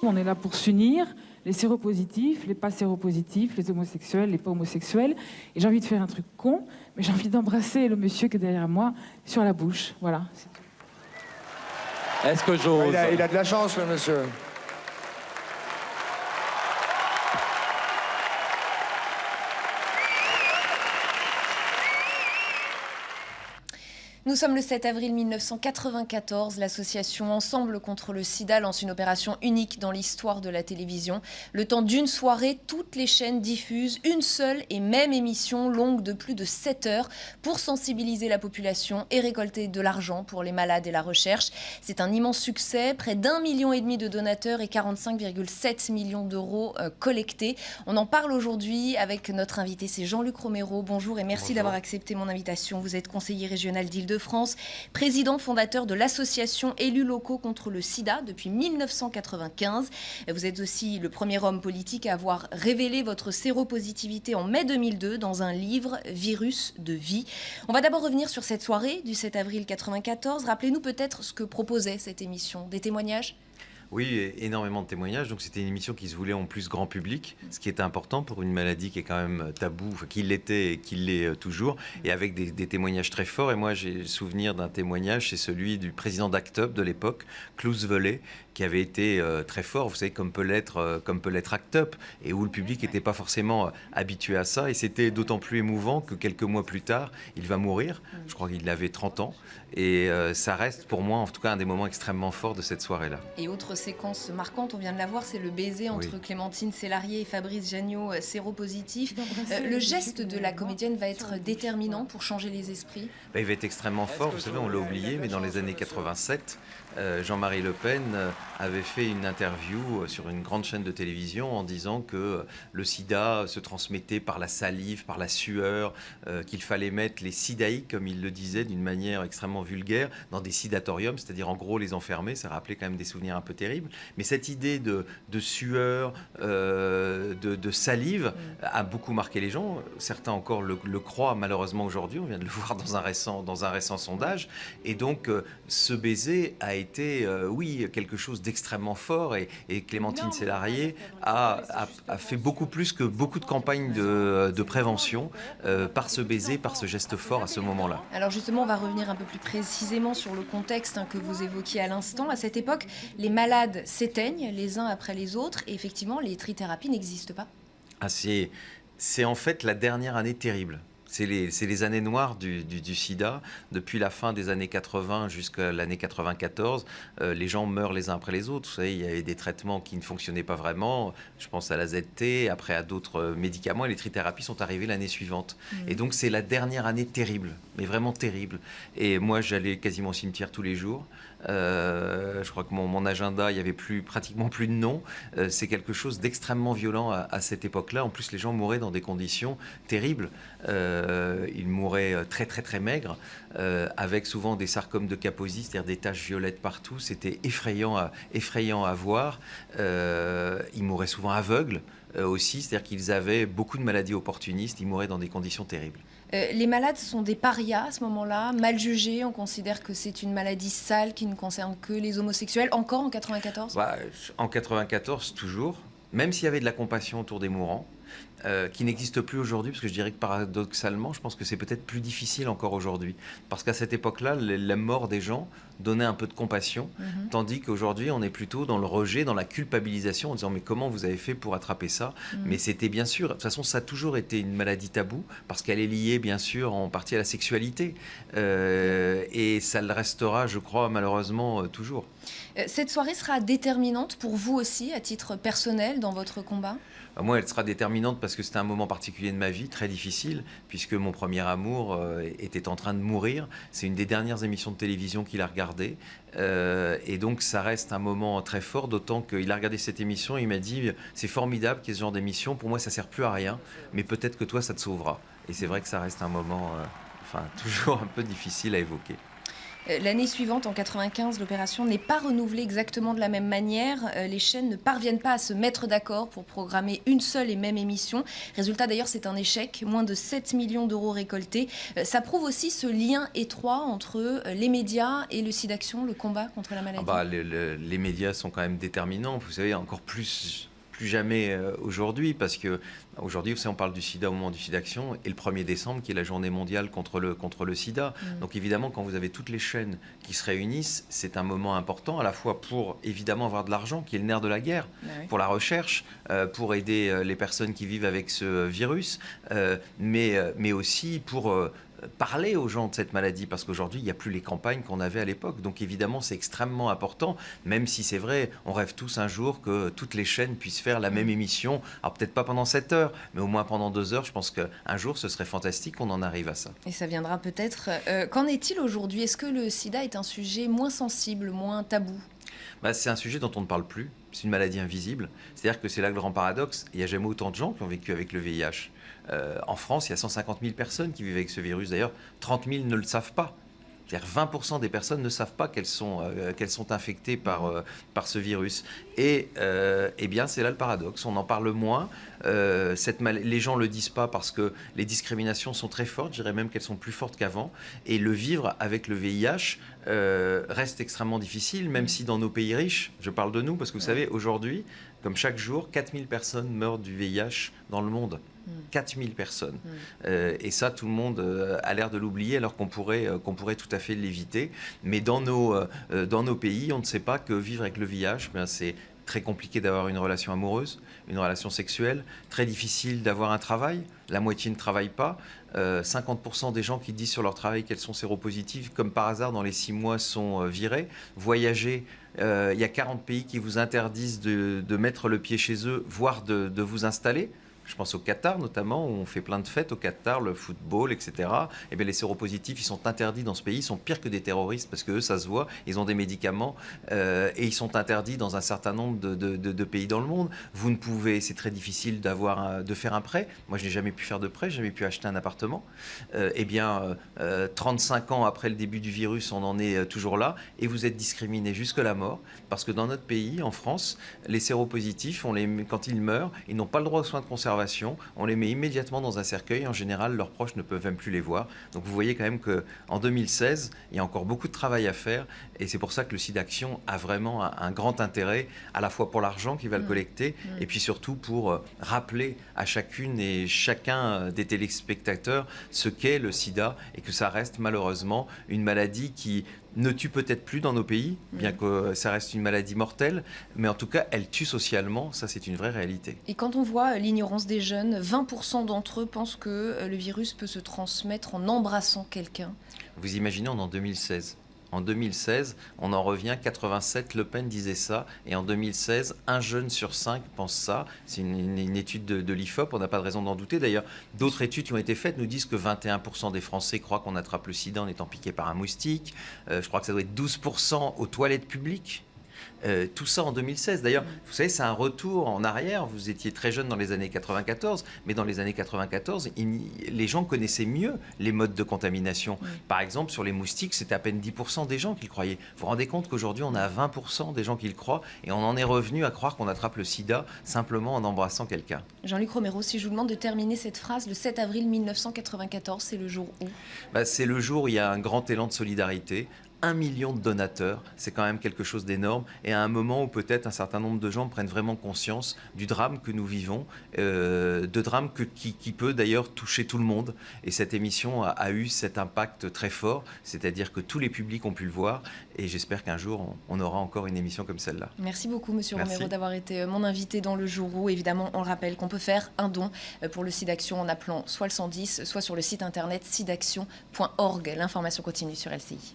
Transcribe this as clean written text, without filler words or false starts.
On est là pour s'unir, les séropositifs, les pas séropositifs, les homosexuels, les pas homosexuels. Et j'ai envie de faire un truc con, mais j'ai envie d'embrasser le monsieur qui est derrière moi sur la bouche. Voilà. Est-ce que j'ose? Il a de la chance, le monsieur. Nous sommes le 7 avril 1994. L'association Ensemble contre le sida lance une opération unique dans l'histoire de la télévision. Le temps d'une soirée, toutes les chaînes diffusent une seule et même émission longue de plus de 7 heures pour sensibiliser la population et récolter de l'argent pour les malades et la recherche. C'est un immense succès, près d'1,5 million de donateurs et 45,7 millions d'euros collectés. On en parle aujourd'hui avec notre invité, c'est Jean-Luc Romero. Bonjour et merci d'avoir accepté mon invitation. Vous êtes conseiller régional d'Île-de-France, président fondateur de l'association Élus locaux contre le sida depuis 1995. Vous êtes aussi le premier homme politique à avoir révélé votre séropositivité en mai 2002 dans un livre, Virus de vie. On va d'abord revenir sur cette soirée du 7 avril 1994. Rappelez-nous peut-être ce que proposait cette émission. Des témoignages ? Oui, énormément de témoignages. Donc c'était une émission qui se voulait en plus grand public, ce qui est important pour une maladie qui est quand même taboue, enfin, qui l'était et qui l'est toujours, et avec des témoignages très forts. Et moi, j'ai le souvenir d'un témoignage, c'est celui du président d'Act Up de l'époque, Klaus Vellet, qui avait été très fort, vous savez, comme peut l'être Act Up, et où le public n'était pas forcément habitué à ça. Et c'était d'autant plus émouvant que quelques mois plus tard, il va mourir. Je crois qu'il avait 30 ans. Et ça reste pour moi, en tout cas, un des moments extrêmement forts de cette soirée-là. Et autre séquence marquante, on vient de la voir, c'est le baiser entre Clémentine Sélarié et Fabrice Jagnot, séropositif. Le geste de la comédienne va être déterminant pour changer les esprits. Il va être extrêmement fort. Vous savez, on l'a oublié, mais dans les années 87, Jean-Marie Le Pen avait fait une interview sur une grande chaîne de télévision en disant que le sida se transmettait par la salive, par la sueur, qu'il fallait mettre les sidaïques, comme il le disait d'une manière extrêmement vulgaire, dans des sidatoriums, c'est-à-dire en gros les enfermer. Ça rappelait quand même des souvenirs un peu terribles. Mais cette idée de sueur, de salive a beaucoup marqué les gens. Certains encore le croient malheureusement aujourd'hui. On vient de le voir dans un récent sondage. Et donc ce baiser a été, oui, quelque chose d'extrêmement fort. Et Clémentine Sélarié a fait beaucoup plus que beaucoup de campagnes de prévention par ce baiser, par ce geste fort à ce moment-là. Alors justement, on va revenir un peu plus précisément sur le contexte que vous évoquiez à l'instant. À cette époque, les malades s'éteignent les uns après les autres et effectivement, les trithérapies n'existent pas. C'est en fait la dernière année terrible. C'est les années noires du sida. Depuis la fin des années 80 jusqu'à l'année 94, les gens meurent les uns après les autres. Vous savez, il y avait des traitements qui ne fonctionnaient pas vraiment. Je pense à la ZT, après à d'autres médicaments. Et les trithérapies sont arrivées l'année suivante. Et donc, c'est la dernière année terrible, mais vraiment terrible. Et moi, j'allais quasiment au cimetière tous les jours. Je crois que mon agenda, il n'y avait pratiquement plus de noms. C'est quelque chose d'extrêmement violent à cette époque-là. En plus, les gens mouraient dans des conditions terribles. Ils mouraient très très très maigres, avec souvent des sarcomes de Kaposi, c'est-à-dire des taches violettes partout. C'était effrayant à voir. Ils mouraient souvent aveugles aussi, c'est-à-dire qu'ils avaient beaucoup de maladies opportunistes. Ils mouraient dans des conditions terribles. Les malades sont des parias à ce moment-là, mal jugés. On considère que c'est une maladie sale qui ne concerne que les homosexuels. Encore en 94 ? En 94, toujours. Même s'il y avait de la compassion autour des mourants, qui n'existe plus aujourd'hui, parce que je dirais que paradoxalement, je pense que c'est peut-être plus difficile encore aujourd'hui. Parce qu'à cette époque-là, la mort des gens donnait un peu de compassion, tandis qu'aujourd'hui, on est plutôt dans le rejet, dans la culpabilisation, en disant « mais comment vous avez fait pour attraper ça ?» Mais c'était bien sûr, de toute façon, ça a toujours été une maladie taboue, parce qu'elle est liée, bien sûr, en partie à la sexualité. Et ça le restera, je crois, malheureusement, toujours. Cette soirée sera déterminante pour vous aussi, à titre personnel, dans votre combat ? Moi, elle sera déterminante parce que c'était un moment particulier de ma vie, très difficile, puisque mon premier amour était en train de mourir. C'est une des dernières émissions de télévision qu'il a regardées. Et donc, ça reste un moment très fort, d'autant qu'il a regardé cette émission et il m'a dit « c'est formidable qu'il y ait ce genre d'émission. Pour moi, ça ne sert plus à rien, mais peut-être que toi, ça te sauvera. » Et c'est vrai que ça reste un moment toujours un peu difficile à évoquer. L'année suivante, en 95, l'opération n'est pas renouvelée exactement de la même manière. Les chaînes ne parviennent pas à se mettre d'accord pour programmer une seule et même émission. Résultat d'ailleurs, c'est un échec. Moins de 7 millions d'euros récoltés. Ça prouve aussi ce lien étroit entre les médias et le SIDAction, le combat contre la maladie. Les médias sont quand même déterminants. Vous savez, encore plus jamais aujourd'hui, parce que aujourd'hui, vous savez, on parle du sida au moment du SIDAction, et le 1er décembre, qui est la journée mondiale contre le sida. Donc évidemment, quand vous avez toutes les chaînes qui se réunissent, c'est un moment important, à la fois pour évidemment avoir de l'argent, qui est le nerf de la guerre, pour la recherche, pour aider les personnes qui vivent avec ce virus, mais aussi pour parler aux gens de cette maladie, parce qu'aujourd'hui, il n'y a plus les campagnes qu'on avait à l'époque. Donc évidemment, c'est extrêmement important, même si c'est vrai, on rêve tous un jour que toutes les chaînes puissent faire la même émission. Alors peut-être pas pendant 7 heures, mais au moins pendant 2 heures. Je pense qu'un jour, ce serait fantastique qu'on en arrive à ça. Et ça viendra peut-être. Qu'en est-il aujourd'hui? Est-ce que le sida est un sujet moins sensible, moins tabou? C'est un sujet dont on ne parle plus. C'est une maladie invisible. C'est-à-dire que c'est là le grand paradoxe. Il n'y a jamais autant de gens qui ont vécu avec le VIH. En France, il y a 150 000 personnes qui vivent avec ce virus. D'ailleurs, 30 000 ne le savent pas. C'est-à-dire 20% des personnes ne savent pas qu'elles sont infectées par ce virus. Et eh bien, c'est là le paradoxe. On en parle moins. Les gens ne le disent pas parce que les discriminations sont très fortes. Je dirais même qu'elles sont plus fortes qu'avant. Et le vivre avec le VIH reste extrêmement difficile, même si dans nos pays riches, je parle de nous, parce que vous savez, aujourd'hui, comme chaque jour, 4000 personnes meurent du VIH dans le monde. 4000 personnes. Et ça, tout le monde a l'air de l'oublier, alors qu'on pourrait tout à fait l'éviter. Mais dans nos pays, on ne sait pas que vivre avec le VIH, c'est très compliqué d'avoir une relation amoureuse, une relation sexuelle, très difficile d'avoir un travail. La moitié ne travaille pas. 50% des gens qui disent sur leur travail qu'elles sont séropositives, comme par hasard, dans les 6 mois, sont virés. Voyager, il y a 40 pays qui vous interdisent de mettre le pied chez eux, voire de vous installer. Je pense au Qatar notamment, où on fait plein de fêtes au Qatar, le football, etc. Et bien les séropositifs, ils sont interdits dans ce pays, ils sont pires que des terroristes, parce qu'eux, ça se voit, ils ont des médicaments, et ils sont interdits dans un certain nombre de pays dans le monde. Vous ne pouvez, c'est très difficile de faire un prêt. Moi, je n'ai jamais pu faire de prêt, je n'ai jamais pu acheter un appartement. 35 ans après le début du virus, on en est toujours là, et vous êtes discriminés jusque la mort, parce que dans notre pays, en France, les séropositifs, quand ils meurent, ils n'ont pas le droit aux soins de conservation. On les met immédiatement dans un cercueil. En général, leurs proches ne peuvent même plus les voir. Donc vous voyez quand même qu'en 2016, il y a encore beaucoup de travail à faire. Et c'est pour ça que le SIDAction a vraiment un grand intérêt, à la fois pour l'argent qu'il va le collecter, et puis surtout pour rappeler à chacune et chacun des téléspectateurs ce qu'est le sida, et que ça reste malheureusement une maladie qui ne tue peut-être plus dans nos pays, bien que ça reste une maladie mortelle, mais en tout cas, elle tue socialement, ça c'est une vraie réalité. Et quand on voit l'ignorance des jeunes, 20% d'entre eux pensent que le virus peut se transmettre en embrassant quelqu'un. Vous imaginez, on est en 2016. En 2016, on en revient, 87, Le Pen disait ça, et en 2016, 1 jeune sur 5 pense ça. C'est une étude de l'IFOP, on n'a pas de raison d'en douter. D'ailleurs, d'autres études qui ont été faites nous disent que 21% des Français croient qu'on attrape le sida en étant piqué par un moustique. Je crois que ça doit être 12% aux toilettes publiques. Tout ça en 2016. D'ailleurs, vous savez, c'est un retour en arrière. Vous étiez très jeune dans les années 94, mais dans les années 94, les gens connaissaient mieux les modes de contamination. Par exemple, sur les moustiques, c'était à peine 10% des gens qui le croyaient. Vous vous rendez compte qu'aujourd'hui, on a 20% des gens qui le croient, et on en est revenu à croire qu'on attrape le sida simplement en embrassant quelqu'un. Jean-Luc Romero, si je vous demande de terminer cette phrase, le 7 avril 1994, c'est le jour où? C'est le jour où il y a un grand élan de solidarité. 1 million de donateurs, c'est quand même quelque chose d'énorme, et à un moment où peut-être un certain nombre de gens prennent vraiment conscience du drame que nous vivons, de drame qui peut d'ailleurs toucher tout le monde. Et cette émission a eu cet impact très fort, c'est-à-dire que tous les publics ont pu le voir, et j'espère qu'un jour on aura encore une émission comme celle-là. Merci beaucoup Monsieur Romero d'avoir été mon invité dans le jour où. Évidemment, on le rappelle qu'on peut faire un don pour le SIDAction en appelant soit le 110, soit sur le site internet sidaction.org. L'information continue sur LCI.